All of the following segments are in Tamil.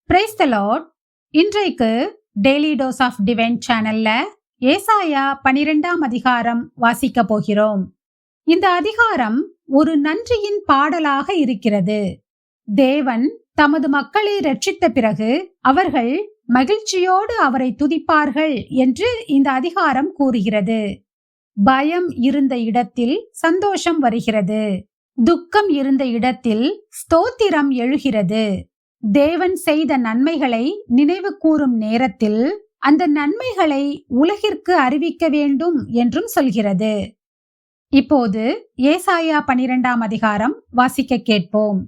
Praise the Lord. இன்றைக்கு டெய்லி டோஸ் ஆஃப் டிவைன் சேனல்ல ஏசாயா 12ஆம் அதிகாரம் வாசிக்க போகிறோம். இந்த அதிகாரம் ஒரு நன்றியின் பாடலாக இருக்கிறது. தேவன் தமது மக்களை ரட்சித்த பிறகு அவர்கள் மகிழ்ச்சியோடு அவரை துதிப்பார்கள் என்று இந்த அதிகாரம் கூறுகிறது. பயம் இருந்த இடத்தில் சந்தோஷம் வருகிறது. துக்கம் இருந்த இடத்தில் ஸ்தோத்திரம் எழுகிறது. தேவன் செய்த நன்மைகளை நினைவு கூறும் நேரத்தில் அந்த நன்மைகளை உலகிற்கு அறிவிக்க வேண்டும் என்றும் சொல்கிறது. இப்போது ஏசாயா 12ஆம் அதிகாரம் வாசிக்க கேட்போம்.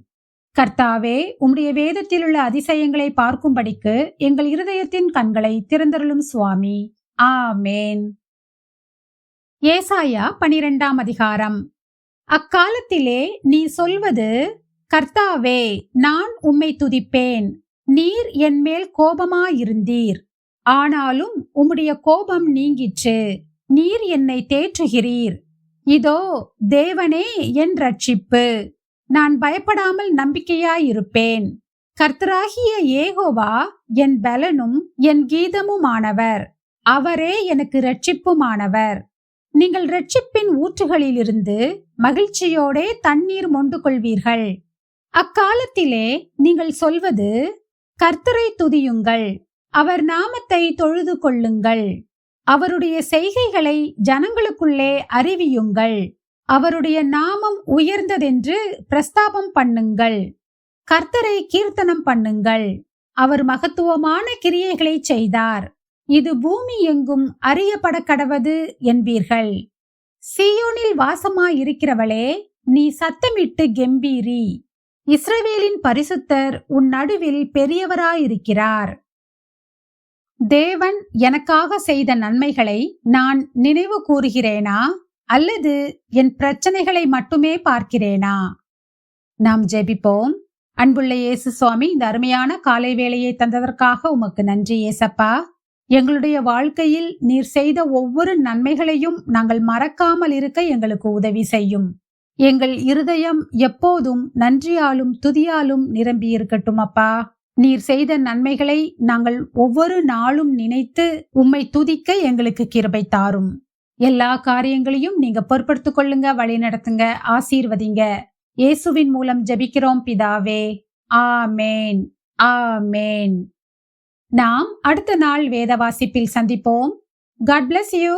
கர்த்தாவே, உம்முடைய வேதத்தில் உள்ள அதிசயங்களை பார்க்கும்படிக்கு எங்கள் இருதயத்தின் கண்களை திறந்தருளும் சுவாமி. ஆமேன். ஏசாயா 12ஆம் அதிகாரம். அக்காலத்திலே நீ சொல்வது, கர்த்தாவே, நான் உம்மை துதிப்பேன். நீர் என் மேல் கோபமாயிருந்தீர். ஆனாலும் உம்முடைய கோபம் நீங்கிற்று. நீர் என்னை தேற்றுகிறீர். இதோ தேவனே என் ரட்சிப்பு. நான் பயப்படாமல் நம்பிக்கையாயிருப்பேன். கர்த்தராகிய யேகோவா என் பலனும் என் கீதமுமானவர். அவரே எனக்கு இரட்சிப்புமானவர். நீங்கள் இரட்சிப்பின் ஊற்றுகளிலிருந்து மகிழ்ச்சியோடே தண்ணீர் மொண்டு கொள்வீர்கள். அக்காலத்திலே நீங்கள் சொல்வது, கர்த்தரை துதியுங்கள், அவர் நாமத்தை தொழுது கொள்ளுங்கள், அவருடைய செய்கைகளை ஜனங்களுக்குள்ளே அறிவியுங்கள், அவருடைய நாமம் உயர்ந்ததென்று பிரஸ்தாபம் பண்ணுங்கள், கர்த்தரை கீர்த்தனம் பண்ணுங்கள், அவர் மகத்துவமான கிரியைகளை செய்தார், இது பூமி எங்கும் அறியப்பட கடவது என்பீர்கள். சீயோனில் வாசமாயிருக்கிறவளே, நீ சத்தமிட்டு கெம்பீரி. இஸ்ரவேலின் பரிசுத்தர் உன் நடுவில் பெரியவராயிருக்கிறார். தேவன் எனக்காக செய்த நன்மைகளை நான் நினைவு கூறுகிறேனா, அல்லது என் பிரச்சனைகளை மட்டுமே பார்க்கிறேனா? நாம் ஜெபிப்போம். அன்புள்ள இயேசு சுவாமி, இந்த அருமையான காலை வேளையை தந்ததற்காக உமக்கு நன்றி ஏசப்பா. எங்களுடைய வாழ்க்கையில் நீர் செய்த ஒவ்வொரு நன்மைகளையும் நாங்கள் மறக்காமல் இருக்க எங்களுக்கு உதவி செய்யும். எங்கள் இருதயம் எப்போதும் நன்றியாலும் துதியாலும் நிரம்பி இருக்கட்டும் அப்பா. நீர் செய்த நன்மைகளை நாங்கள் ஒவ்வொரு நாளும் நினைத்து உம்மை துதிக்க எங்களுக்கு கிருபை தாரும். எல்லா காரியங்களையும் நீங்க பொறுப்படுத்திக் கொள்ளுங்க, வழி நடத்துங்க, ஆசீர்வதிங்க. இயேசுவின் மூலம் ஜெபிக்கிறோம் பிதாவே. ஆமேன், ஆமேன். நாம் அடுத்த நாள் வேத வாசிப்பில் சந்திப்போம். God bless you.